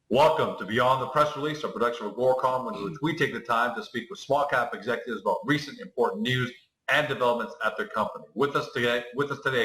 Welcome to Beyond the Press Release, a production of Agoracom, in which we take the time to speak with small cap executives about recent important news and developments at their company. With us today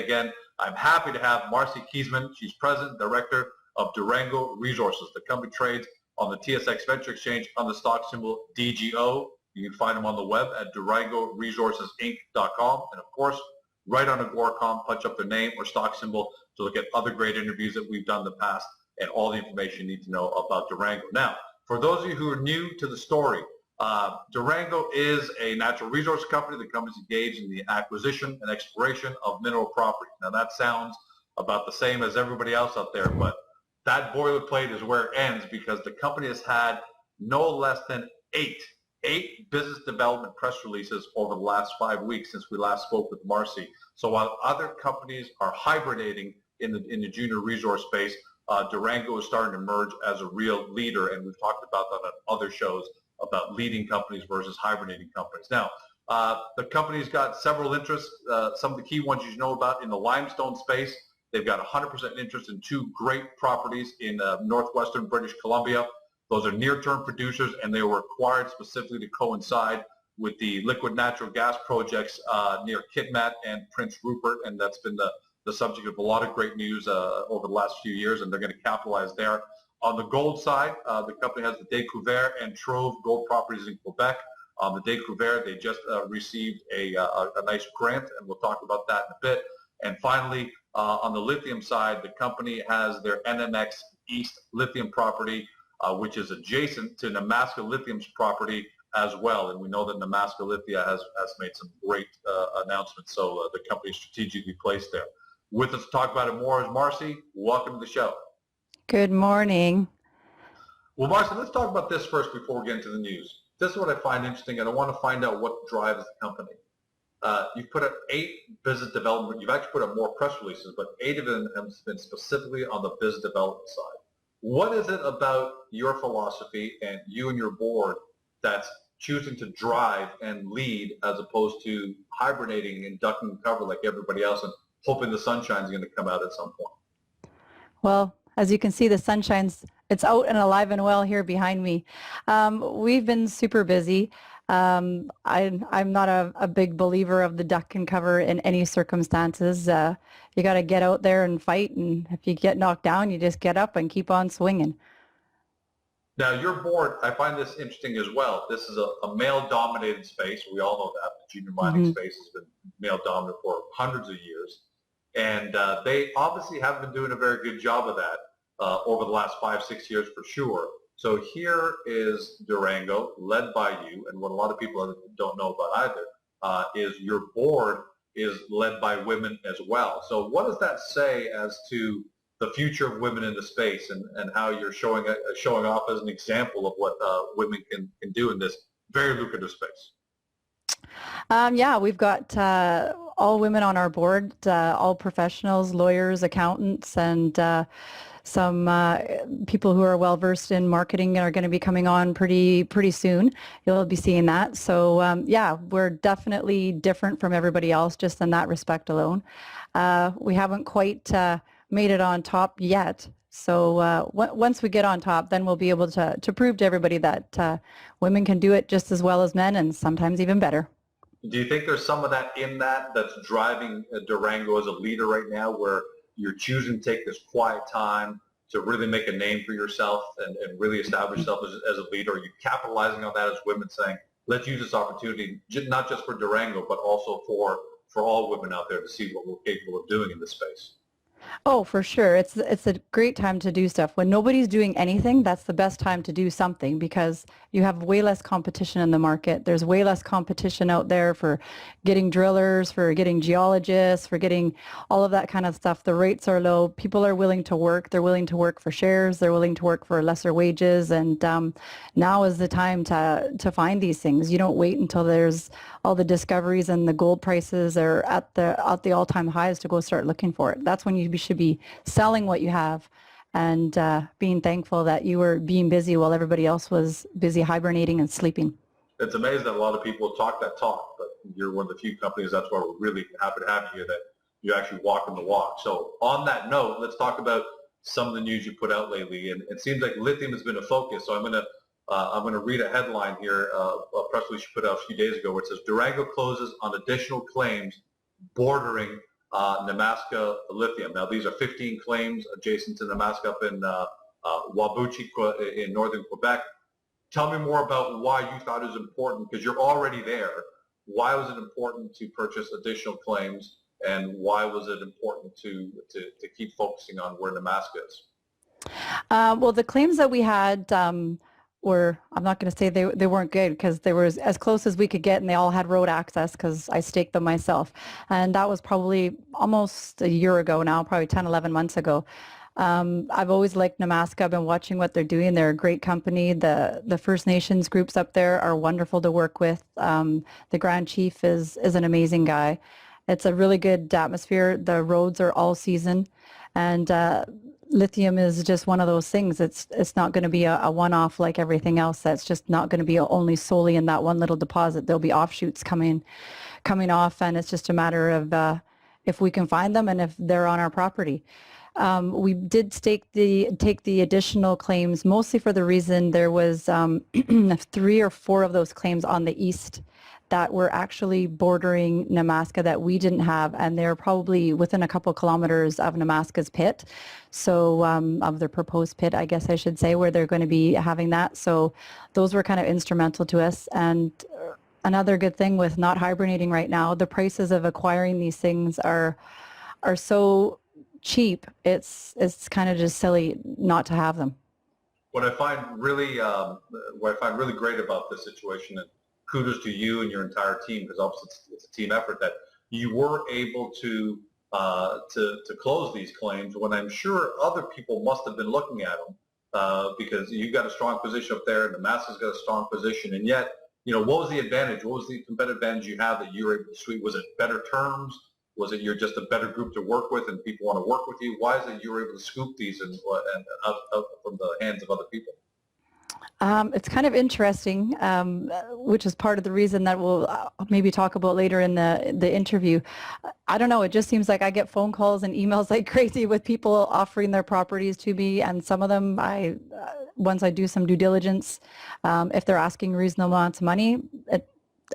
again, I'm happy to have Marcy Kiesman. She's President and Director of Durango Resources. The company trades on the TSX Venture Exchange on the stock symbol DGO. You can find them on the web at DurangoResourcesInc.com. And of course, right on Agoracom, punch up their name or stock symbol to look at other great interviews that we've done in the past and all the information you need to know about Durango. Now, for those of you who are new to the story, Durango is a natural resource company. The company is engaged in the acquisition and exploration of mineral property. Now, that sounds about the same as everybody else out there, but that boilerplate is where it ends because the company has had no less than eight business development press releases over the last 5 weeks since we last spoke with Marcy. So while other companies are hibernating in the junior resource space, Durango is starting to emerge as a real leader, and we've talked about that on other shows about leading companies versus hibernating companies. Now, the company's got several interests. Some of the key ones you should know about in the limestone space. They've got 100% interest in two great properties in northwestern British Columbia. Those are near-term producers, and they were acquired specifically to coincide with the liquid natural gas projects near Kitimat and Prince Rupert, and that's been the subject of a lot of great news over the last few years, and they're going to capitalize there. On the gold side, the company has the Découvert and Trove gold properties in Quebec. On the Découvert, they just received a nice grant, and we'll talk about that in a bit. And finally, on the lithium side, the company has their NMX East lithium property, which is adjacent to Nemaska Lithium's property as well. And we know that Nemaska Lithium has made some great announcements, so the company is strategically placed there. With us to talk about it more is Marcy. Welcome to the show. Good morning. Well, Marcy, let's talk about this first before we get into the news. This is what I find interesting, and I want to find out what drives the company. You've put up 8 business development. You've actually put up more press releases, but 8 of them have been specifically on the business development side. What is it about your philosophy and you and your board that's choosing to drive and lead as opposed to hibernating and ducking cover like everybody else and hoping the sunshine's going to come out at some point? Well, as you can see, the sunshine's, it's out and alive and well here behind me. We've been super busy. I'm not a big believer of the duck and cover in any circumstances. You got to get out there and fight, and if you get knocked down, you just get up and keep on swinging. Now, your board, I find this interesting as well. This is a male-dominated space. We all know that. The junior mining space has been male-dominant for hundreds of years. And they obviously haven't been doing a very good job of that over the last 5-6 years for sure. So here is Durango, led by you, and what a lot of people don't know about either is your board is led by women as well. So what does that say as to the future of women in the space and how you're showing off as an example of what women can do in this very lucrative space? Yeah, we've got all women on our board, all professionals, lawyers, accountants, and some people who are well versed in marketing are going to be coming on pretty soon. You'll be seeing that. So yeah, we're definitely different from everybody else just in that respect alone. We haven't quite made it on top yet. So once we get on top, then we'll be able to prove to everybody that women can do it just as well as men, and sometimes even better. Do you think there's some of that in that's driving Durango as a leader right now, where you're choosing to take this quiet time to really make a name for yourself and really establish yourself as a leader? Are you capitalizing on that as women, saying, let's use this opportunity, not just for Durango, but also for all women out there to see what we're capable of doing in this space? Oh, for sure. It's a great time to do stuff. When nobody's doing anything, that's the best time to do something because you have way less competition in the market. There's way less competition out there for getting drillers, for getting geologists, for getting all of that kind of stuff. The rates are low. People are willing to work. They're willing to work for shares. They're willing to work for lesser wages. And now is the time to find these things. You don't wait until there's all the discoveries and the gold prices are at the all-time highs to go start looking for it. That's when you should be selling what you have and being thankful that you were being busy while everybody else was busy hibernating and sleeping. It's amazing that a lot of people talk that talk, but you're one of the few companies, that's why we're really happy to have you here, that you actually walk in the walk. So on that note, let's talk about some of the news you put out lately, and it seems like lithium has been a focus. So I'm gonna read a headline here, a press release you put out a few days ago, where it says Durango closes on additional claims bordering Nemaska Lithium. Now these are 15 claims adjacent to Nemaska up in Wabuchi in northern Quebec. Tell me more about why you thought it was important, because you're already there. Why was it important to purchase additional claims, and why was it important to keep focusing on where Nemaska is? Well, the claims that we had were, I'm not going to say they weren't good, because they were as close as we could get, and they all had road access because I staked them myself. And that was probably almost a year ago now, probably 10, 11 months ago. I've always liked Nemaska. I've been watching what they're doing. They're a great company. The First Nations groups up there are wonderful to work with. The Grand Chief is an amazing guy. It's a really good atmosphere. The roads are all season, and lithium is just one of those things. It's not going to be a one-off like everything else. That's just not going to be only solely in that one little deposit. There'll be offshoots coming off, and it's just a matter of if we can find them and if they're on our property. We did take the additional claims mostly for the reason there was 3 or 4 of those claims on the east that were actually bordering Nemaska that we didn't have, and they're probably within a couple kilometers of Nemaska's pit, so of their proposed pit, I guess I should say, where they're going to be having that. So those were kind of instrumental to us. And another good thing with not hibernating right now, the prices of acquiring these things are so cheap. It's kind of just silly not to have them. What I find really great about this situation, and kudos to you and your entire team, because obviously it's a team effort, that you were able to close these claims when I'm sure other people must have been looking at them, because you've got a strong position up there and the Nemaska's got a strong position, and yet, what was the advantage? What was the competitive advantage you have that you were able to sweep? Was it better terms? Was it you're just a better group to work with and people want to work with you? Why is it you were able to scoop these and out from the hands of other people? It's kind of interesting, which is part of the reason that we'll maybe talk about later in the interview. I don't know. It just seems like I get phone calls and emails like crazy with people offering their properties to me, and some of them, once I do some due diligence, if they're asking reasonable amounts of money,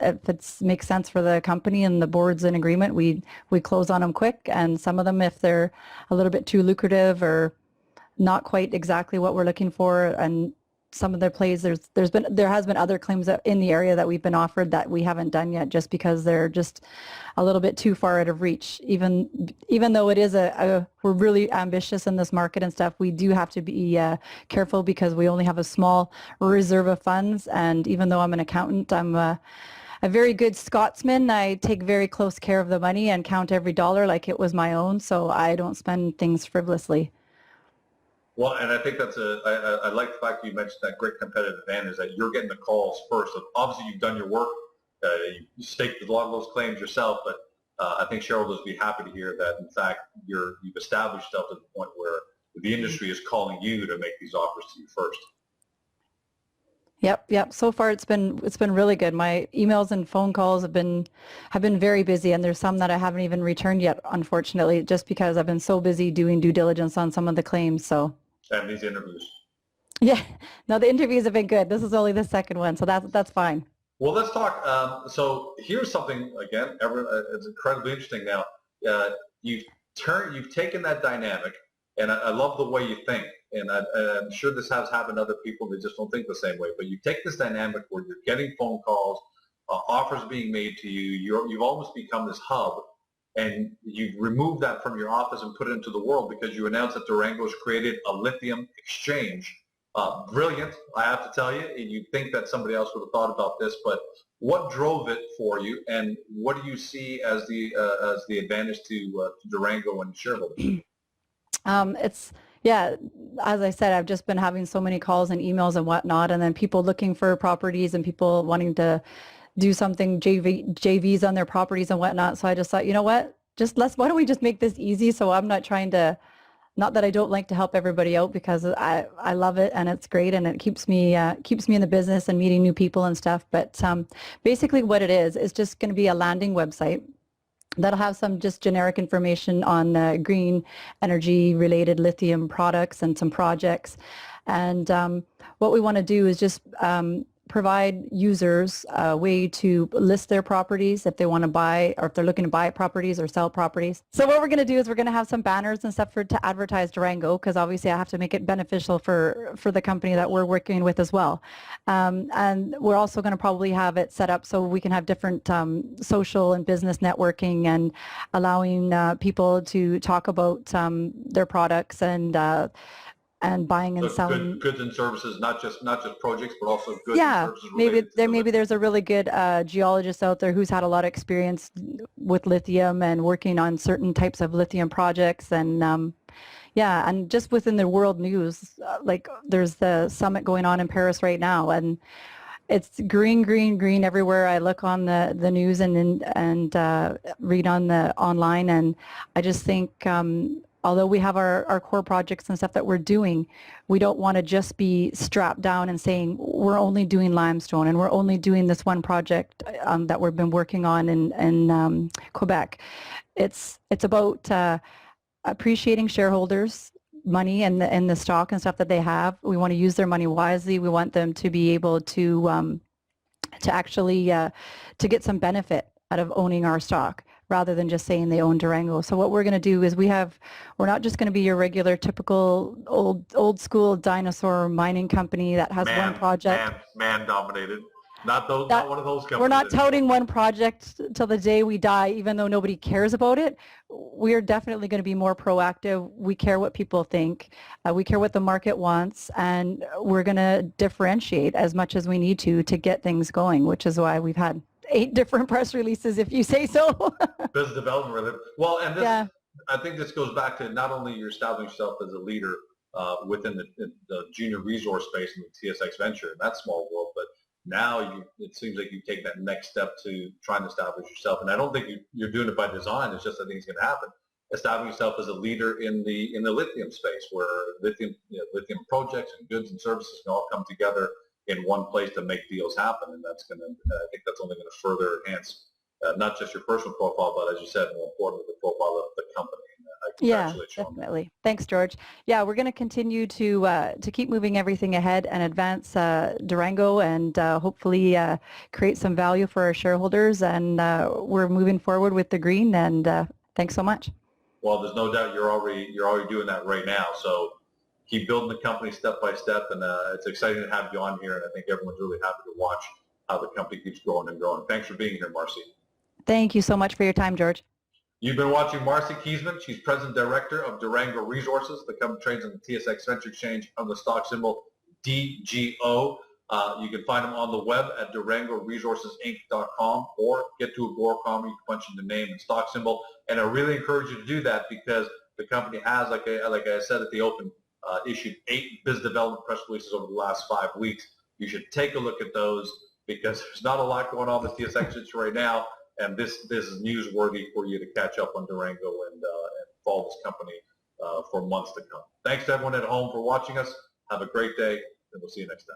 if it makes sense for the company and the board's in agreement, we close on them quick. And some of them, if they're a little bit too lucrative or not quite exactly what we're looking for, and some of their plays, there has been other claims in the area that we've been offered that we haven't done yet, just because they're just a little bit too far out of reach. Even though it is we're really ambitious in this market and stuff, we do have to be careful, because we only have a small reserve of funds. And even though I'm an accountant, I'm a very good Scotsman. I take very close care of the money and count every dollar like it was my own, so I don't spend things frivolously. Well, and I think I like the fact that you mentioned that great competitive advantage, that you're getting the calls first. So obviously, you've done your work. You staked a lot of those claims yourself, but I think shareholders will be happy to hear that, in fact, you've established yourself to the point where the industry is calling you to make these offers to you first. Yep. So far, it's been really good. My emails and phone calls have been very busy, and there's some that I haven't even returned yet, unfortunately, just because I've been so busy doing due diligence on some of the claims. So. And these interviews. Yeah. No, the interviews have been good. This is only the second one, so that's fine. Well, let's talk. So here's something, again, it's incredibly interesting now. You've taken that dynamic, and I love the way you think, and I'm sure this has happened to other people. They just don't think the same way. But you take this dynamic where you're getting phone calls, offers being made to you. You've almost become this hub, and you've removed that from your office and put it into the world, because you announced that Durango has created a Lithium Exchange. Brilliant, I have to tell you. You'd think that somebody else would have thought about this, but what drove it for you, and what do you see as the advantage to Durango and shareholders? As I said, I've just been having so many calls and emails and whatnot, and then people looking for properties and people wanting to do something, JVs on their properties and whatnot. So I just thought, you know what, why don't we just make this easy? So I'm not trying to, not that I don't like to help everybody out, because I love it and it's great, and it keeps me in the business and meeting new people and stuff. But basically what it is just going to be a landing website That'll have some just generic information on green energy related lithium products and some projects. And what we want to do is just provide users a way to list their properties if they want to buy, or if they're looking to buy properties or sell properties. So what we're going to do is we're going to have some banners and stuff to advertise Durango, because obviously I have to make it beneficial for the company that we're working with as well. And we're also going to probably have it set up so we can have different social and business networking, and allowing people to talk about their products and buying and So selling goods and services, not just projects, but also goods and yeah, services maybe related to there the maybe lithium. there's a really good geologist out there who's had a lot of experience with lithium and working on certain types of lithium projects. And yeah, and just within the world news, like there's the summit going on in Paris right now, and it's green, green, green everywhere. I look on the news and read on the online, and I just think although we have our core projects and stuff that we're doing, we don't want to just be strapped down and saying we're only doing limestone and we're only doing this one project that we've been working on in Quebec. It's about appreciating shareholders' money and the stock and stuff that they have. We want to use their money wisely. We want them to be able to actually to get some benefit out of owning our stock, rather than just saying they own Durango. So what we're going to do is we're not just going to be your regular typical old school dinosaur mining company that has one project. Man dominated. Not one of those companies. We're not touting one project till the day we die, even though nobody cares about it. We're definitely going to be more proactive. We care what people think. We care what the market wants, and we're going to differentiate as much as we need to get things going, which is why we've had 8 different press releases, if you say so. Business development related. Well, and this, Yeah. I think this goes back to not only you're establishing yourself as a leader within the junior resource space in the TSX venture in that small world, but now it seems like you take that next step to trying to establish yourself. And I don't think you're doing it by design. It's just I think it's going to happen. Establishing yourself as a leader in the lithium space, where lithium projects and goods and services can all come together in one place to make deals happen. And that's going to, I think that's only going to further enhance not just your personal profile, but as you said, more importantly, the profile of the company. I congratulate you on that. Definitely. Thanks, George. Yeah, we're going to continue to keep moving everything ahead and advance Durango, and hopefully create some value for our shareholders. And we're moving forward with the green. And thanks so much. Well, there's no doubt you're already doing that right now. So keep building the company step by step, and it's exciting to have you on here. And I think everyone's really happy to watch how the company keeps growing and growing. Thanks for being here, Marcy. Thank you so much for your time, George. You've been watching Marcy Kiesman. She's President Director of Durango Resources. The company trades on the TSX Venture Exchange on the stock symbol DGO. You can find them on the web at durangoresourcesinc.com, or get to Agoracom. You can punch in the name and stock symbol. And I really encourage you to do that, because the company has, like I said at the open, issued 8 business development press releases over the last 5 weeks. You should take a look at those, because there's not a lot going on with TSX right now. And this is newsworthy for you to catch up on Durango and follow this company for months to come. Thanks to everyone at home for watching us. Have a great day, and we'll see you next time.